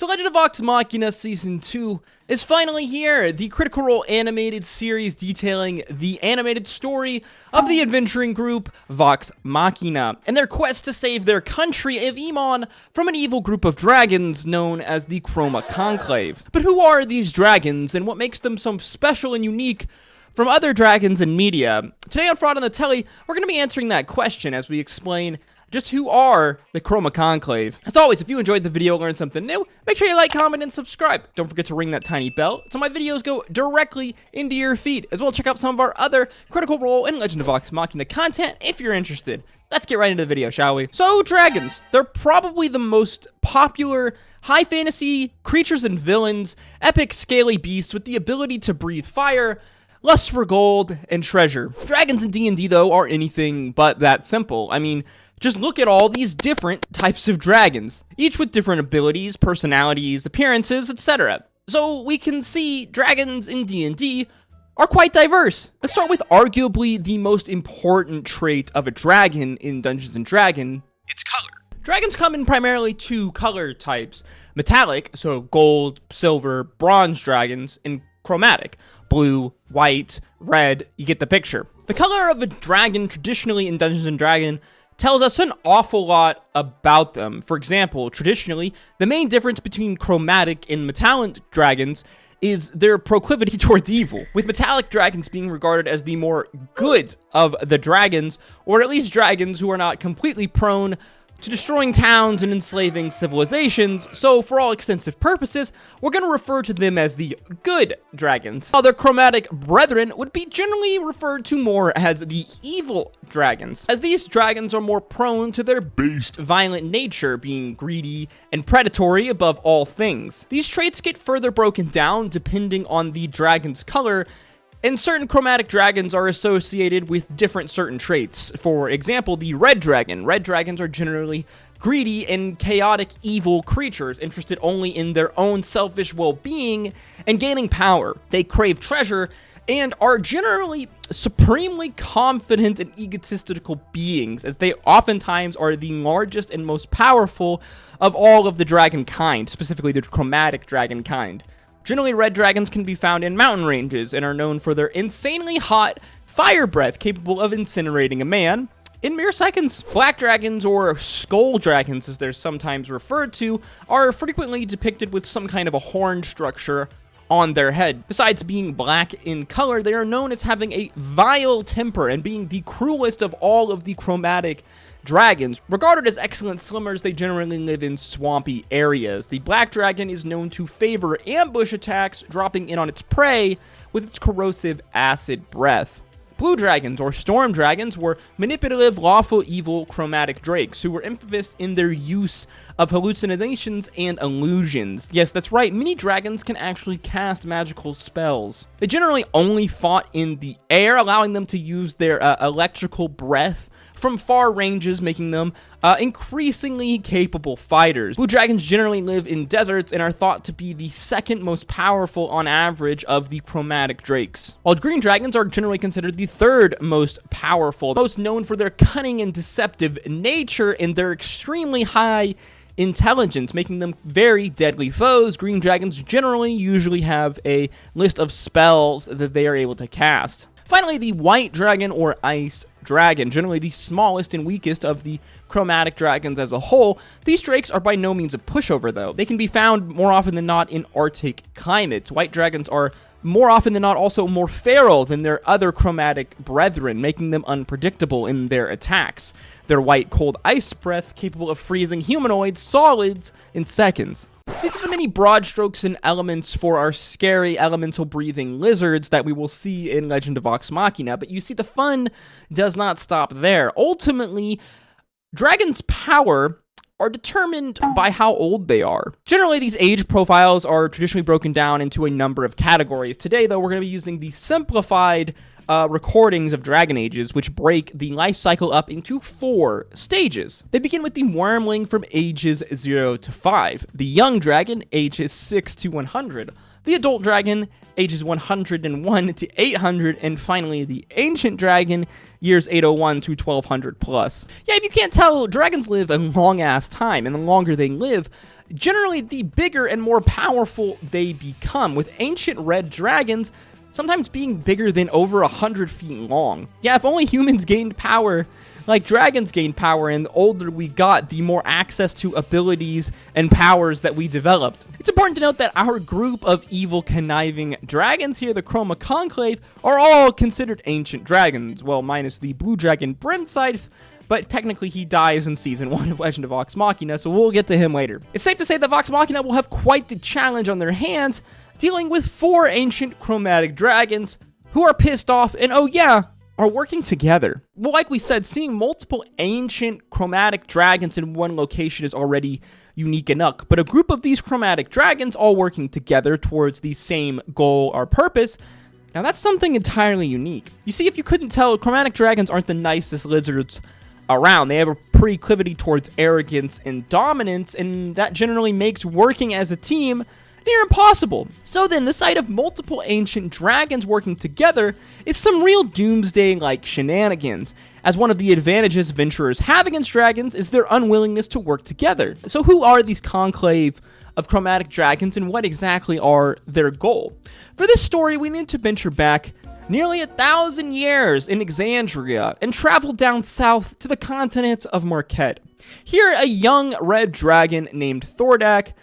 So Legend of Vox Machina Season 2 is finally here, the Critical Role animated series detailing the animated story of the adventuring group Vox Machina and their quest to save their country of Emon from an evil group of dragons known as the Chroma Conclave. But who are these dragons and what makes them so special and unique from other dragons in media? Today on FraudOnTheTele, we're going to be answering that question as we explain just who are the Chroma Conclave. As always, if you enjoyed the video, learned something new, make sure you like, comment, and subscribe. Don't forget to ring that tiny bell so my videos go directly into your feed. As well, check out some of our other Critical Role and Legend of Vox Machina content if you're interested. Let's get right into the video, shall we? So, dragons. They're probably the most popular high fantasy creatures and villains, epic scaly beasts with the ability to breathe fire, lust for gold, and treasure. Dragons in D&D, though, are anything but that simple. I mean, just look at all these different types of dragons, each with different abilities, personalities, appearances, etc. So we can see dragons in D&D are quite diverse. Let's start with arguably the most important trait of a dragon in Dungeons & Dragons, its color. Dragons come in primarily two color types: metallic, so gold, silver, bronze dragons, and chromatic, blue, white, red, you get the picture. The color of a dragon traditionally in Dungeons & Dragons tells us an awful lot about them. For example, traditionally, the main difference between chromatic and metallic dragons is their proclivity towards evil, with metallic dragons being regarded as the more good of the dragons, or at least dragons who are not completely prone to destroying towns and enslaving civilizations, so for all extensive purposes, we're going to refer to them as the good dragons. While their chromatic brethren would be generally referred to more as the evil dragons, as these dragons are more prone to their based, violent nature, being greedy and predatory above all things. These traits get further broken down depending on the dragon's color, and certain chromatic dragons are associated with different certain traits. For example, the red dragon. Red dragons are generally greedy and chaotic evil creatures, interested only in their own selfish well-being and gaining power. They crave treasure and are generally supremely confident and egotistical beings, as they oftentimes are the largest and most powerful of all of the dragon kind, specifically the chromatic dragon kind. Generally, red dragons can be found in mountain ranges and are known for their insanely hot fire breath capable of incinerating a man in mere seconds. Black dragons, or skull dragons as they're sometimes referred to, are frequently depicted with some kind of a horn structure on their head. Besides being black in color, they are known as having a vile temper and being the cruelest of all of the chromatic dragons. Regarded as excellent swimmers, they generally live in swampy areas. The black dragon is known to favor ambush attacks, dropping in on its prey with its corrosive acid breath. Blue dragons, or storm dragons, were manipulative, lawful, evil chromatic drakes who were infamous in their use of hallucinations and illusions. Yes, that's right, many dragons can actually cast magical spells. They generally only fought in the air, allowing them to use their electrical breath from far ranges, making them increasingly capable fighters. Blue dragons generally live in deserts and are thought to be the second most powerful on average of the chromatic drakes, while green dragons are generally considered the third most powerful, most known for their cunning and deceptive nature and their extremely high intelligence, making them very deadly foes. Green dragons generally usually have a list of spells that they are able to cast. Finally, the white dragon, or ice dragon, generally the smallest and weakest of the chromatic dragons as a whole. These drakes are by no means a pushover, though. They can be found more often than not in Arctic climates. White dragons are more often than not also more feral than their other chromatic brethren, making them unpredictable in their attacks. Their white cold ice breath capable of freezing humanoids solids in seconds. These are the many broad strokes and elements for our scary elemental breathing lizards that we will see in Legend of Vox Machina, but you see the fun does not stop there. Ultimately, dragons' power are determined by how old they are. Generally, these age profiles are traditionally broken down into a number of categories. Today, though, we're going to be using the simplified recordings of dragon ages, which break the life cycle up into 4 stages. They begin with the wormling from ages 0 to 5, the young dragon ages 6 to 100, the adult dragon, ages 101 to 800, and finally the ancient dragon, years 801 to 1200 plus. Yeah, if you can't tell, dragons live a long-ass time, and the longer they live, generally the bigger and more powerful they become, with ancient red dragons sometimes being bigger than over 100 feet long. Yeah, if only humans gained power like dragons gained power, and the older we got, the more access to abilities and powers that we developed. It's important to note that our group of evil, conniving dragons here, the Chroma Conclave, are all considered ancient dragons, well, minus the blue dragon Brimscythe, but technically he dies in Season 1 of Legend of Vox Machina, so we'll get to him later. It's safe to say that Vox Machina will have quite the challenge on their hands, dealing with 4 ancient chromatic dragons who are pissed off and, oh yeah, are working together. Well, like we said, seeing multiple ancient chromatic dragons in one location is already unique enough, but a group of these chromatic dragons all working together towards the same goal or purpose, now that's something entirely unique. You see, if you couldn't tell, chromatic dragons aren't the nicest lizards around. They have a proclivity towards arrogance and dominance, and that generally makes working as a team near impossible. So then, the sight of multiple ancient dragons working together is some real doomsday-like shenanigans, as one of the advantages adventurers have against dragons is their unwillingness to work together. So who are these conclave of chromatic dragons, and what exactly are their goal? For this story, we need to venture back nearly 1,000 years in Exandria and travel down south to the continent of Marquette. Here, a young red dragon named Thordak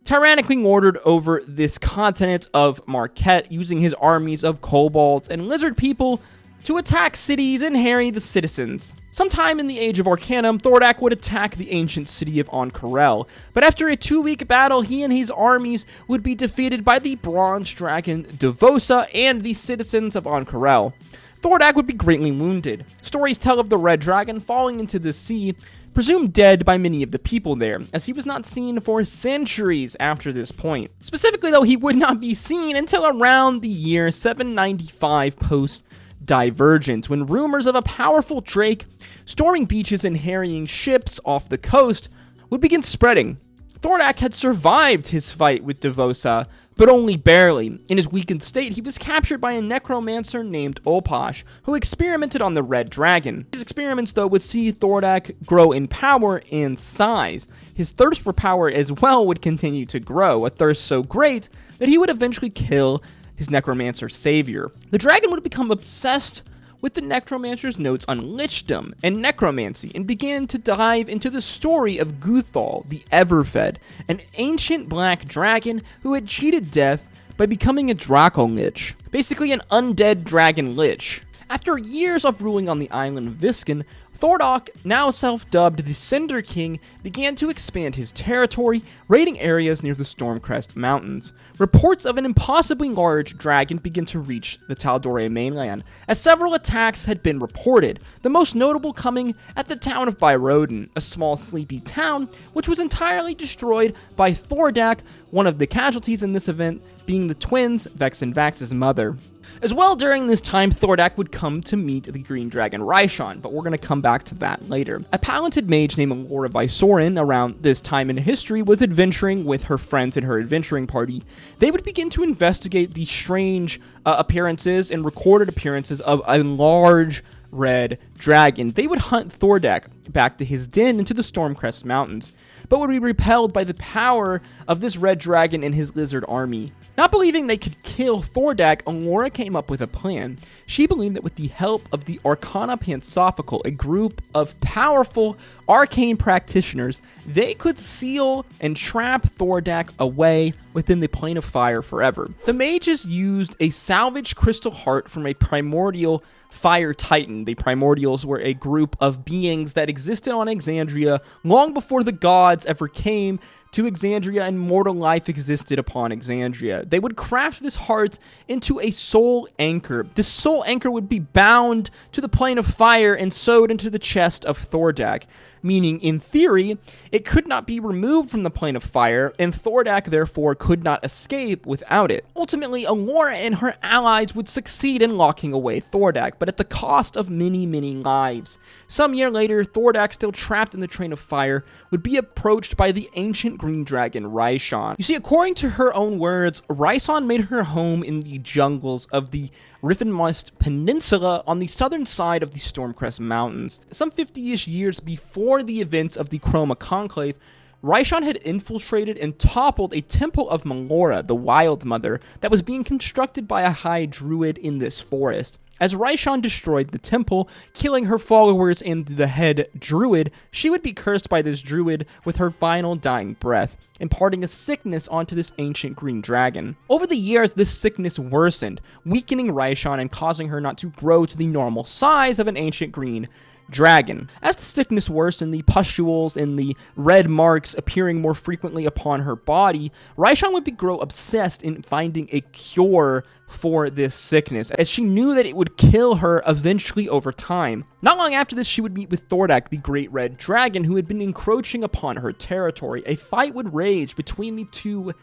tyrannically ordered over this continent of Marquette, using his armies of kobolds and lizard people to attack cities and harry the citizens. Sometime in the Age of Arcanum, Thordak would attack the ancient city of Oncarel, but after a 2-week battle, he and his armies would be defeated by the bronze dragon Devosa and the citizens of Oncarel. Thordak would be greatly wounded. Stories tell of the red dragon falling into the sea, presumed dead by many of the people there, as he was not seen for centuries after this point. Specifically, though, he would not be seen until around the year 795 post-Divergence, when rumors of a powerful drake storming beaches and harrying ships off the coast would begin spreading. Thordak had survived his fight with Devosa, but only barely. In his weakened state, he was captured by a necromancer named Opash, who experimented on the red dragon. His experiments, though, would see Thordak grow in power and size. His thirst for power as well would continue to grow, a thirst so great that he would eventually kill his necromancer savior. The dragon would become obsessed with the necromancer's notes on lichdom and necromancy, and began to dive into the story of Guthal, the Everfed, an ancient black dragon who had cheated death by becoming a Dracolich, basically an undead dragon lich. After years of ruling on the island of Visken, Thordak, now self-dubbed the Cinder King, began to expand his territory, raiding areas near the Stormcrest Mountains. Reports of an impossibly large dragon began to reach the Tal'Dorei mainland, as several attacks had been reported, the most notable coming at the town of Byrodin, a small sleepy town which was entirely destroyed by Thordak, one of the casualties in this event being the twins, Vex and Vax's mother. As well, during this time, Thordak would come to meet the green dragon Raishan, but we're going to come back to that later. A talented mage named Laura Visorin around this time in history was adventuring with her friends in her adventuring party. They would begin to investigate the strange appearances and recorded appearances of a large red dragon. They would hunt Thordak back to his den into the Stormcrest Mountains, but would be repelled by the power of this red dragon and his lizard army. Not believing they could kill Thordak, Alora came up with a plan. She believed that with the help of the Arcana Pansophical, a group of powerful arcane practitioners, they could seal and trap Thordak away within the plane of fire forever. The mages used a salvaged crystal heart from a primordial fire titan. The primordials were a group of beings that existed on Exandria long before the gods ever came to Exandria and mortal life existed upon Exandria. They would craft this heart into a soul anchor. This soul anchor would be bound to the plane of fire and sewed into the chest of Thordak, meaning, in theory, it could not be removed from the plane of fire, and Thordak, therefore, could not escape without it. Ultimately, Alora and her allies would succeed in locking away Thordak, but at the cost of many, many lives. Some year later, Thordak, still trapped in the train of fire, would be approached by the ancient green dragon Raishan. You see, according to her own words, Raishan made her home in the jungles of the Riffenmost Peninsula on the southern side of the Stormcrest Mountains. Some 50-ish years before the events of the Chroma Conclave, Raishan had infiltrated and toppled a temple of Melora, the Wild Mother, that was being constructed by a high druid in this forest. As Raishan destroyed the temple, killing her followers and the head druid, she would be cursed by this druid with her final dying breath, imparting a sickness onto this ancient green dragon. Over the years, this sickness worsened, weakening Raishan and causing her not to grow to the normal size of an ancient green dragon. As the sickness worsened, the pustules and the red marks appearing more frequently upon her body, Raishan would grow obsessed in finding a cure for this sickness, as she knew that it would kill her eventually over time. Not long after this, she would meet with Thordak, the great red dragon, who had been encroaching upon her territory. A fight would rage between the two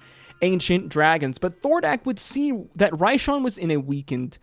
ancient dragons, but Thordak would see that Raishan was in a weakened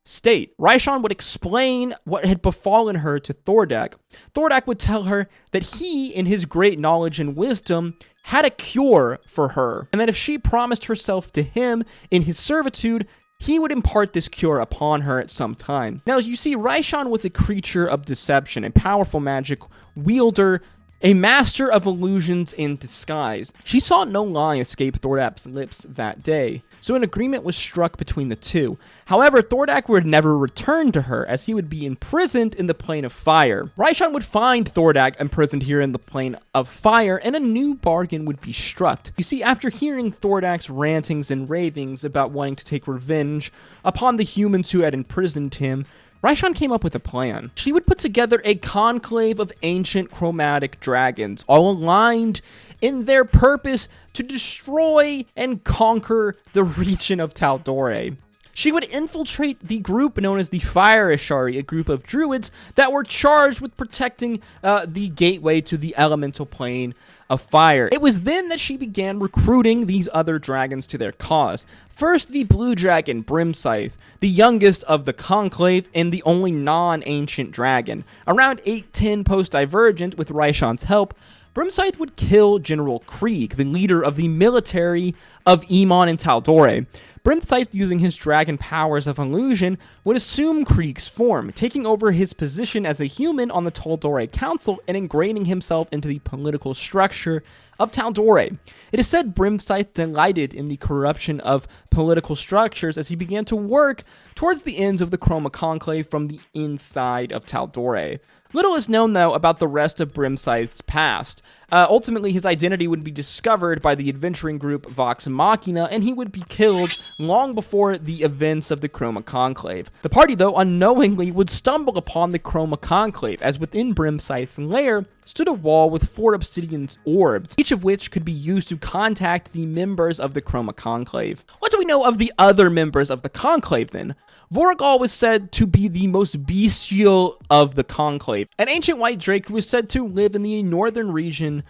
state. Raishan would explain what had befallen her to Thordak. Thordak would tell her that he, in his great knowledge and wisdom, had a cure for her, and that if she promised herself to him in his servitude, he would impart this cure upon her at some time. Now, you see, Raishan was a creature of deception, a powerful magic wielder, a master of illusions and disguise. She saw no lie escape Thordak's lips that day, so an agreement was struck between the two. However, Thordak would never return to her, as he would be imprisoned in the Plane of Fire. Raishan would find Thordak imprisoned here in the Plane of Fire, and a new bargain would be struck. You see, after hearing Thordak's rantings and ravings about wanting to take revenge upon the humans who had imprisoned him, Raishan came up with a plan. She would put together a conclave of ancient chromatic dragons, all aligned in their purpose to destroy and conquer the region of Tal'Dorei. She would infiltrate the group known as the Fire Ashari, a group of druids that were charged with protecting the gateway to the elemental plane of fire. It was then that she began recruiting these other dragons to their cause. First, the blue dragon, Brimscythe, the youngest of the Conclave and the only non-ancient dragon. Around 810 post-Divergent, with Raishan's help, Brimscythe would kill General Krieg, the leader of the military of Emon and Tal'Dorei. Brimscythe, using his dragon powers of illusion, would assume Krieg's form, taking over his position as a human on the Tal'Dorei Council and ingraining himself into the political structure of Tal'Dorei. It is said Brimscythe delighted in the corruption of political structures as he began to work towards the ends of the Chroma Conclave from the inside of Tal'Dorei. Little is known, though, about the rest of Brimscythe's past. Ultimately, his identity would be discovered by the adventuring group Vox Machina, and he would be killed long before the events of the Chroma Conclave. The party, though, unknowingly would stumble upon the Chroma Conclave, as within Brimscythe's lair stood a wall with 4 obsidian orbs, each of which could be used to contact the members of the Chroma Conclave. What do we know of the other members of the Conclave, then? Vorugal was said to be the most bestial of the Conclave, an ancient white drake who was said to live in the northern region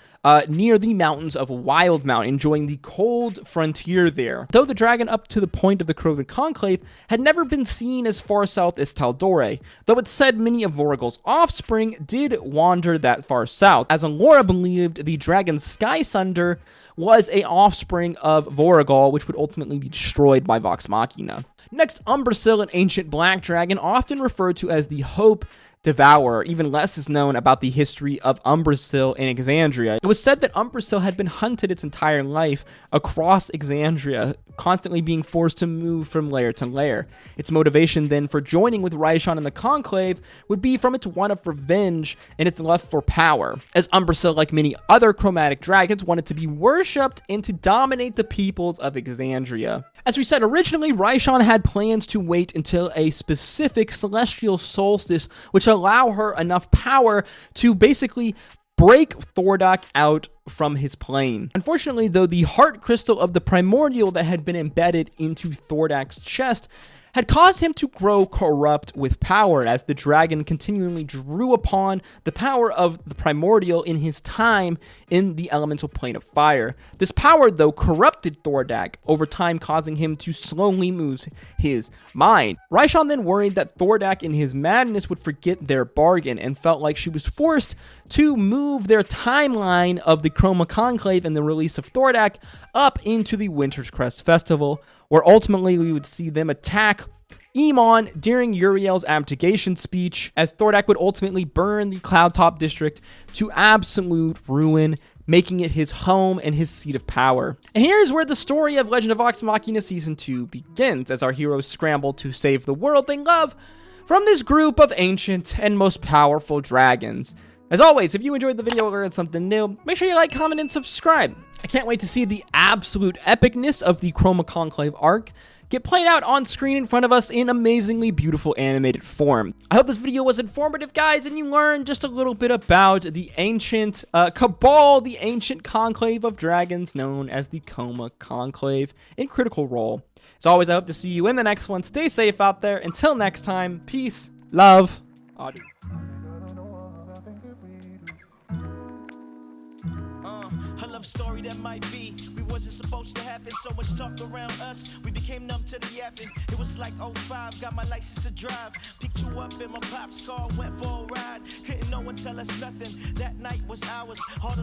near the mountains of Wildmount, enjoying the cold frontier there. Though the dragon up to the point of the Chroma Conclave had never been seen as far south as Tal'Dorei, though it's said many of Vorugal's offspring did wander that far south, as Alora believed the dragon Sky Sunder was an offspring of Vorugal, which would ultimately be destroyed by Vox Machina. Next, Umbrasyl, an ancient black dragon, often referred to as the Hope Devourer. Even less is known about the history of Umbrasyl in Exandria. It was said that Umbrasyl had been hunted its entire life across Exandria, constantly being forced to move from lair to lair. Its motivation then for joining with Raishan in the Conclave would be from its want of revenge and its lust for power, as Umbrasyl, like many other chromatic dragons, wanted to be worshipped and to dominate the peoples of Exandria. As we said originally, Raishan had plans to wait until a specific celestial solstice, which allow her enough power to basically break Thordak out from his plane. Unfortunately, though, the heart crystal of the primordial that had been embedded into Thordak's chest had caused him to grow corrupt with power as the dragon continually drew upon the power of the primordial in his time in the elemental plane of fire. This power, though, corrupted Thordak over time, causing him to slowly lose his mind. Raishan then worried that Thordak in his madness would forget their bargain and felt like she was forced to move their timeline of the Chroma Conclave and the release of Thordak up into the Winter's Crest Festival, where ultimately we would see them attack Emon during Uriel's abdication speech, as Thordak would ultimately burn the Cloudtop district to absolute ruin, making it his home and his seat of power. And here's where the story of Legend of Vox Machina Season 2 begins, as our heroes scramble to save the world they love from this group of ancient and most powerful dragons. As always, if you enjoyed the video or learned something new, make sure you like, comment, and subscribe. I can't wait to see the absolute epicness of the Chroma Conclave arc get played out on screen in front of us in amazingly beautiful animated form. I hope this video was informative, guys, and you learned just a little bit about the ancient cabal, the ancient conclave of dragons known as the Chroma Conclave in Critical Role. As always, I hope to see you in the next one. Stay safe out there. Until next time, peace, love, adieu. Story that might be, we wasn't supposed to happen. So much talk around us, we became numb to the yapping. It was like 05, got my license to drive. Picked you up in my pop's car, went for a ride. Couldn't no one tell us nothing, that night was ours. All the